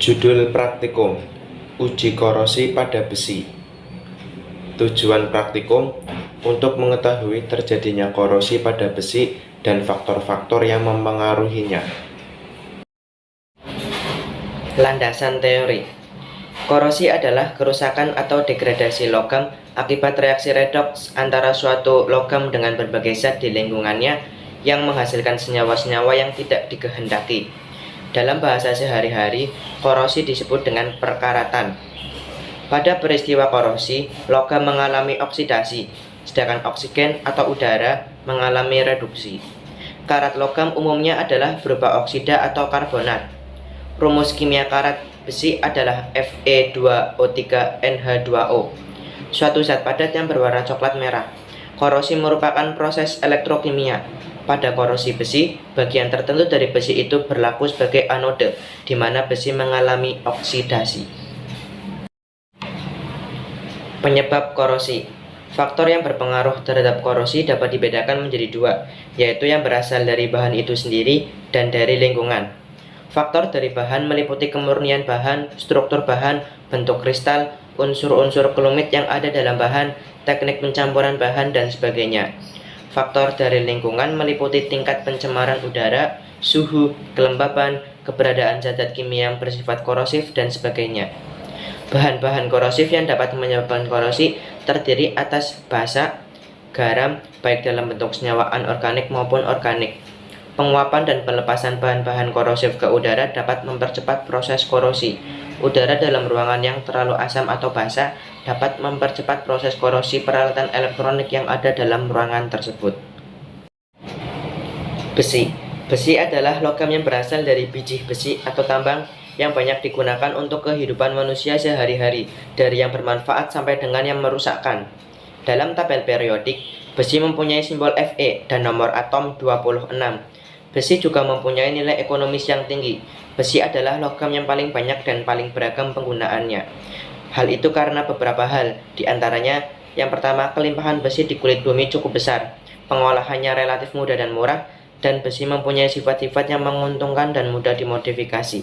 Judul praktikum, uji korosi pada besi. Tujuan praktikum untuk mengetahui terjadinya korosi pada besi dan faktor-faktor yang mempengaruhinya. Landasan teori. Korosi adalah kerusakan atau degradasi logam akibat reaksi redoks antara suatu logam dengan berbagai zat di lingkungannya yang menghasilkan senyawa-senyawa yang tidak dikehendaki. Dalam bahasa sehari-hari, korosi disebut dengan perkaratan. Pada peristiwa korosi, logam mengalami oksidasi, sedangkan oksigen atau udara mengalami reduksi. Karat logam umumnya adalah berupa oksida atau karbonat. Rumus kimia karat besi adalah Fe2O3NH2O, suatu zat padat yang berwarna coklat merah. Korosi merupakan proses elektrokimia. Pada korosi besi, bagian tertentu dari besi itu berlaku sebagai anode, di mana besi mengalami oksidasi. Penyebab korosi. Faktor yang berpengaruh terhadap korosi dapat dibedakan menjadi dua, yaitu yang berasal dari bahan itu sendiri dan dari lingkungan. Faktor dari bahan meliputi kemurnian bahan, struktur bahan, bentuk kristal, unsur-unsur kelumit yang ada dalam bahan, teknik pencampuran bahan, dan sebagainya. Faktor dari lingkungan meliputi tingkat pencemaran udara, suhu, kelembapan, keberadaan zat-zat kimia yang bersifat korosif, dan sebagainya. Bahan-bahan korosif yang dapat menyebabkan korosi terdiri atas basa, garam, baik dalam bentuk senyawa anorganik maupun organik. Penguapan dan pelepasan bahan-bahan korosif ke udara dapat mempercepat proses korosi. Udara dalam ruangan yang terlalu asam atau basa dapat mempercepat proses korosi peralatan elektronik yang ada dalam ruangan tersebut. Besi. Besi adalah logam yang berasal dari biji besi atau tambang yang banyak digunakan untuk kehidupan manusia sehari-hari, dari yang bermanfaat sampai dengan yang merusakkan. Dalam tabel periodik, besi mempunyai simbol Fe dan nomor atom 26. Besi juga mempunyai nilai ekonomis yang tinggi. Besi adalah logam yang paling banyak dan paling beragam penggunaannya. Hal itu karena beberapa hal, diantaranya yang pertama, kelimpahan besi di kulit bumi cukup besar, pengolahannya relatif mudah dan murah, dan besi mempunyai sifat-sifat yang menguntungkan dan mudah dimodifikasi.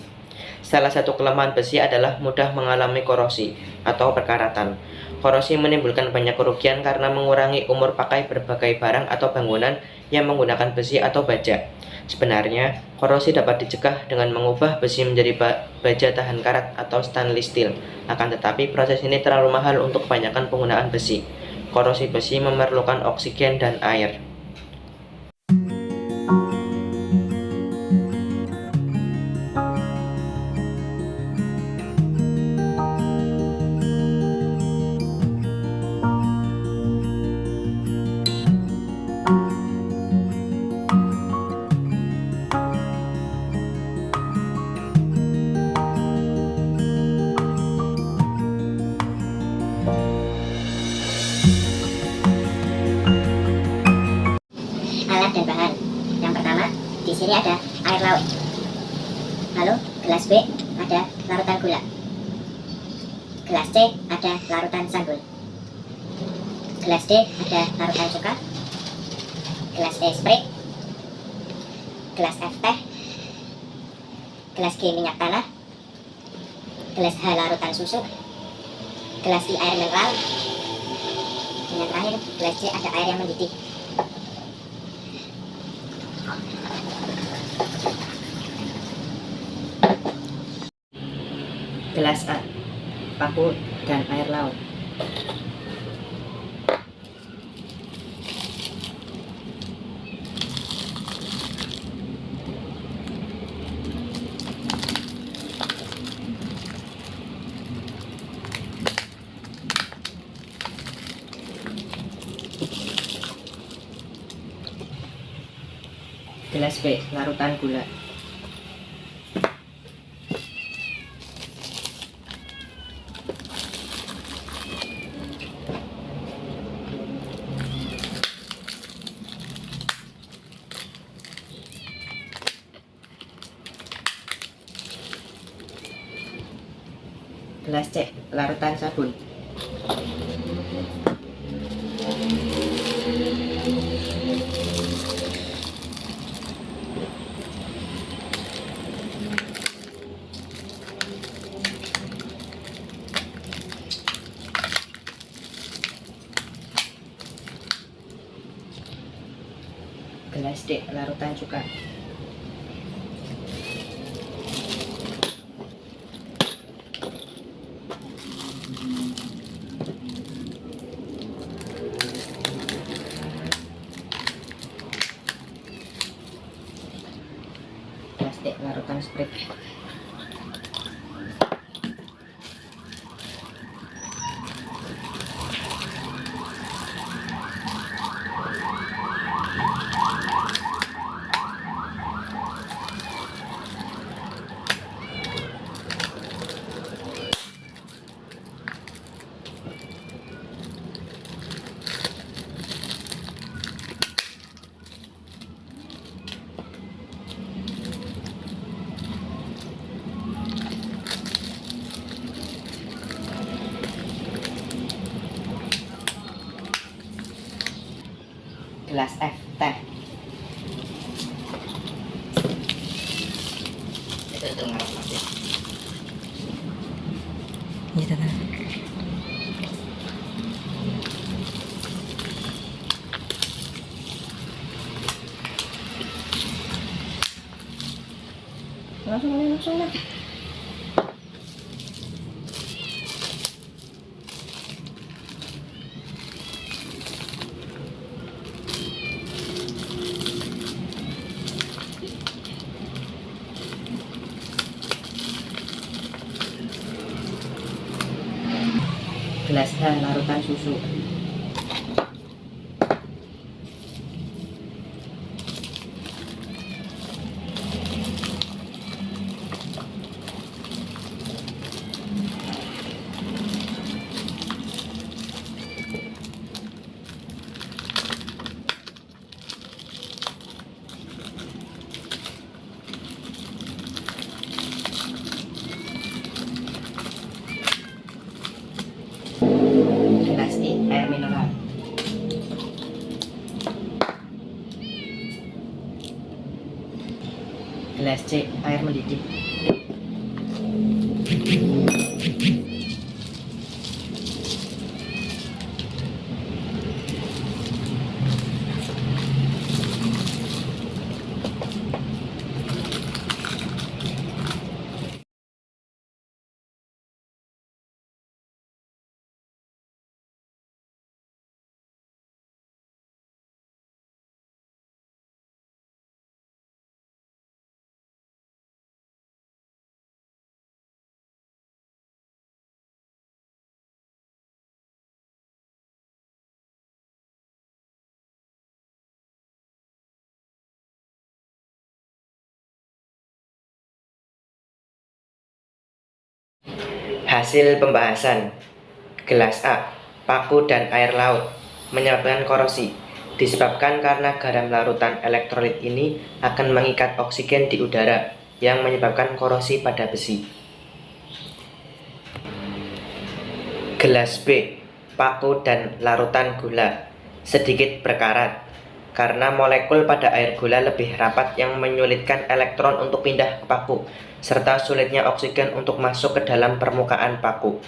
Salah satu kelemahan besi adalah mudah mengalami korosi atau perkaratan. Korosi menimbulkan banyak kerugian karena mengurangi umur pakai berbagai barang atau bangunan yang menggunakan besi atau baja. Sebenarnya, korosi dapat dicegah dengan mengubah besi menjadi baja tahan karat atau stainless steel. Akan tetapi, proses ini terlalu mahal untuk kebanyakan penggunaan besi. Korosi besi memerlukan oksigen dan air. Alat dan bahan. Yang pertama, di sini ada air laut. Lalu gelas B ada larutan gula. Gelas C ada larutan sanggul. Gelas D ada larutan cuka. Gelas E spray. Gelas F teh. Gelas G minyak tanah. Gelas H larutan susu. Gelas I air mineral. Dan yang terakhir, gelas J ada air yang mendidih. Gelas A, paku dan air laut. Gelas B, larutan gula. Gelas C, larutan sabun. Gelas D, larutan cuka. Gelas D, larutan sprit. Gelas F, teh. Itu ngarep masih. Iya, Tata. Langsung lah. Gelas H, larutan susu. Gelas I, air mineral. Gelas C, air mendidih. Hasil pembahasan. Gelas A, paku dan air laut menyebabkan korosi. Disebabkan karena garam larutan elektrolit ini akan mengikat oksigen di udara yang menyebabkan korosi pada besi. Gelas B, paku dan larutan gula sedikit berkarat karena molekul pada air gula lebih rapat yang menyulitkan elektron untuk pindah ke paku, serta sulitnya oksigen untuk masuk ke dalam permukaan paku.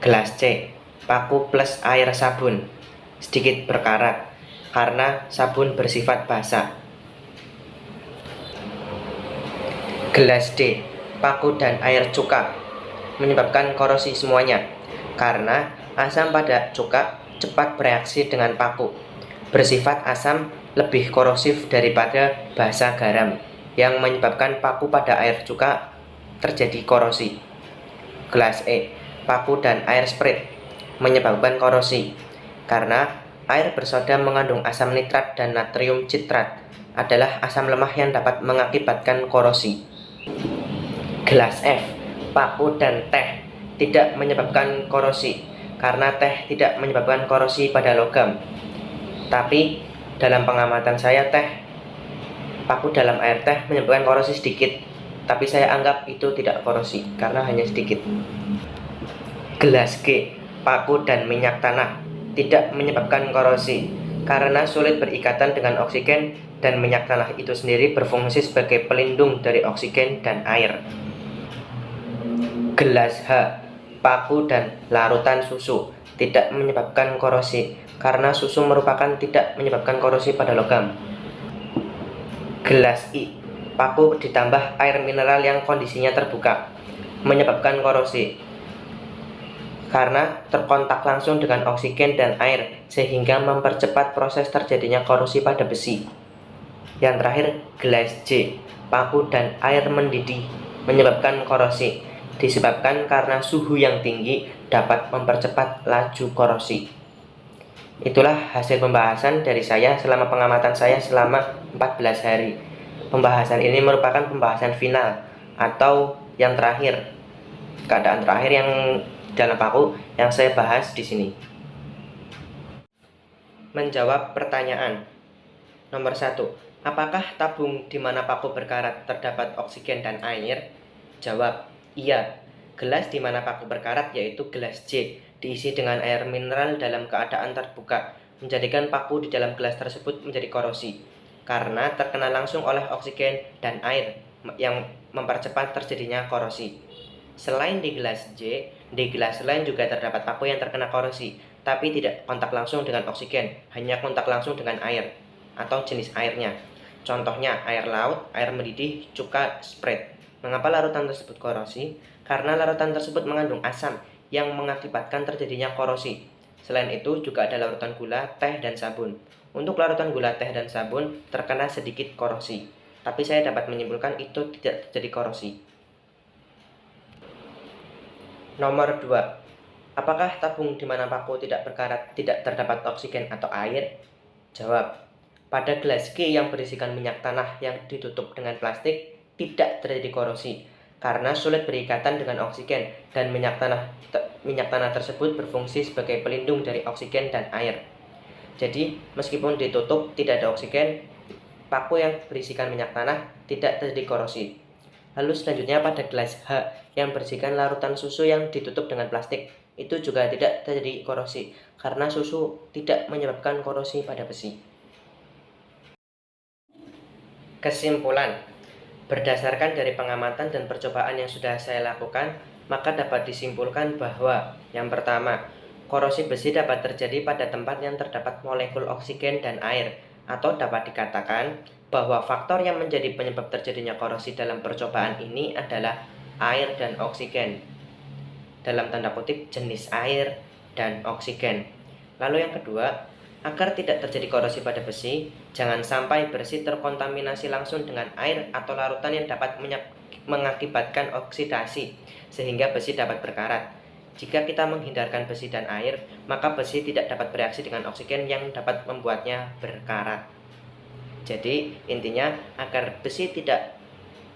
Gelas C, paku plus air sabun sedikit berkarat karena sabun bersifat basah. Gelas D, paku dan air cuka menyebabkan korosi semuanya karena asam pada cuka cepat bereaksi dengan paku. Bersifat asam lebih korosif daripada basa garam yang menyebabkan paku pada air cuka terjadi korosi. Gelas E, paku dan air sprit menyebabkan korosi karena air bersoda mengandung asam nitrat dan natrium citrat adalah asam lemah yang dapat mengakibatkan korosi. Gelas F, paku dan teh tidak menyebabkan korosi karena teh tidak menyebabkan korosi pada logam. Tapi dalam pengamatan saya paku dalam air teh menyebabkan korosi sedikit, tapi saya anggap itu tidak korosi karena hanya sedikit. Gelas G, paku dan minyak tanah tidak menyebabkan korosi karena sulit berikatan dengan oksigen dan minyak tanah itu sendiri berfungsi sebagai pelindung dari oksigen dan air. Gelas H, paku dan larutan susu tidak menyebabkan korosi karena susu merupakan tidak menyebabkan korosi pada logam. Gelas I, paku ditambah air mineral yang kondisinya terbuka, menyebabkan korosi karena terkontak langsung dengan oksigen dan air sehingga mempercepat proses terjadinya korosi pada besi. Yang terakhir, gelas J, paku dan air mendidih menyebabkan korosi, disebabkan karena suhu yang tinggi dapat mempercepat laju korosi. Itulah hasil pembahasan dari saya selama pengamatan saya selama 14 hari. Pembahasan ini merupakan pembahasan final atau yang terakhir, keadaan terakhir yang dalam paku yang saya bahas di sini. Menjawab pertanyaan. Nomor 1. Apakah tabung di mana paku berkarat terdapat oksigen dan air? Jawab, iya. Gelas di mana paku berkarat yaitu gelas J diisi dengan air mineral dalam keadaan terbuka, menjadikan paku di dalam gelas tersebut menjadi korosi karena terkena langsung oleh oksigen dan air yang mempercepat terjadinya korosi. Selain di gelas J, di gelas lain juga terdapat paku yang terkena korosi, tapi tidak kontak langsung dengan oksigen, hanya kontak langsung dengan air atau jenis airnya. Contohnya air laut, air mendidih, cuka, Sprite. Mengapa larutan tersebut korosi? Karena larutan tersebut mengandung asam yang mengakibatkan terjadinya korosi. Selain itu juga ada larutan gula, teh, dan sabun. Untuk larutan gula, teh, dan sabun terkena sedikit korosi, tapi saya dapat menyimpulkan itu tidak terjadi korosi. Nomor 2. Apakah tabung di mana paku tidak berkarat tidak terdapat oksigen atau air? Jawab, pada gelas G yang berisikan minyak tanah yang ditutup dengan plastik tidak terjadi korosi karena sulit berikatan dengan oksigen dan minyak tanah tersebut berfungsi sebagai pelindung dari oksigen dan air. Jadi meskipun ditutup tidak ada oksigen, paku yang berisikan minyak tanah tidak terjadi korosi. Lalu selanjutnya pada gelas H yang berisikan larutan susu yang ditutup dengan plastik, itu juga tidak terjadi korosi karena susu tidak menyebabkan korosi pada besi. Kesimpulan, berdasarkan dari pengamatan dan percobaan yang sudah saya lakukan, maka dapat disimpulkan bahwa yang pertama, korosi besi dapat terjadi pada tempat yang terdapat molekul oksigen dan air, atau dapat dikatakan bahwa faktor yang menjadi penyebab terjadinya korosi dalam percobaan ini adalah air dan oksigen. Dalam tanda kutip jenis air dan oksigen. Lalu yang kedua, agar tidak terjadi korosi pada besi, jangan sampai besi terkontaminasi langsung dengan air atau larutan yang dapat mengakibatkan oksidasi, sehingga besi dapat berkarat. Jika kita menghindarkan besi dan air, maka besi tidak dapat bereaksi dengan oksigen yang dapat membuatnya berkarat. Jadi intinya, agar besi tidak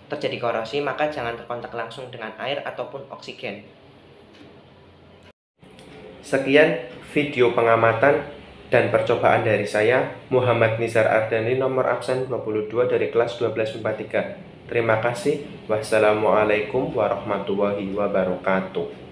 terjadi korosi, maka jangan terkontak langsung dengan air ataupun oksigen. Sekian video pengamatan dan percobaan dari saya, Muhammad Nizar Ardani, nomor absen 22 dari kelas 1243. Terima kasih. Wassalamualaikum warahmatullahi wabarakatuh.